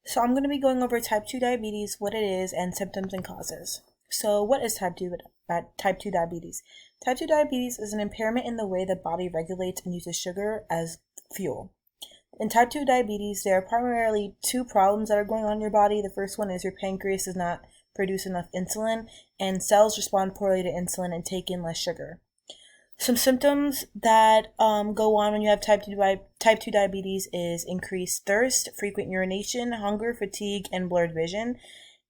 So I'm going to be going over type 2 diabetes, what it is, and symptoms and causes. So what is type 2 diabetes? Type 2 diabetes is an impairment in the way the body regulates and uses sugar as fuel. In type 2 diabetes, there are primarily two problems that are going on in your body. The first one is your pancreas does not produce enough insulin, and cells respond poorly to insulin and take in less sugar. Some symptoms that go on when you have type 2 diabetes is increased thirst, frequent urination, hunger, fatigue, and blurred vision.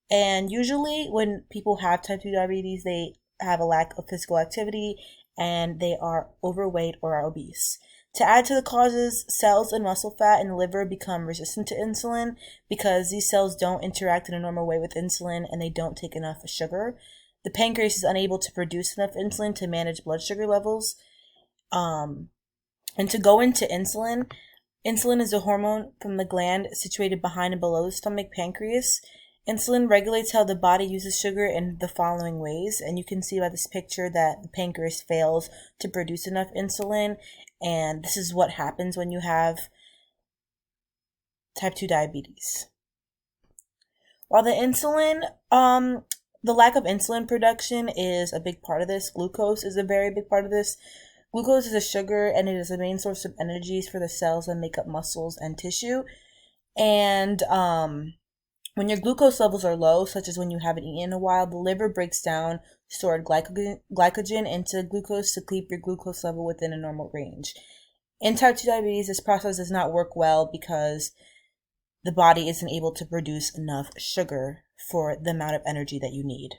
And usually when people have type 2 diabetes, they have a lack of physical activity and they are overweight or are obese. To add to the causes, cells and muscle fat in the liver become resistant to insulin because these cells don't interact in a normal way with insulin and they don't take enough sugar. The pancreas is unable to produce enough insulin to manage blood sugar levels. And to go into insulin, insulin is a hormone from the gland situated behind and below the stomach pancreas. Insulin regulates how the body uses sugar in the following ways, and you can see by this picture that the pancreas fails to produce enough insulin, and this is what happens when you have type 2 diabetes. While the lack of insulin production is a big part of this. Glucose is a very big part of this. Glucose is a sugar and it is the main source of energies for the cells that make up muscles and tissue. And when your glucose levels are low, such as when you haven't eaten in a while, the liver breaks down stored glycogen into glucose to keep your glucose level within a normal range. In type 2 diabetes, this process does not work well because the body isn't able to produce enough sugar for the amount of energy that you need.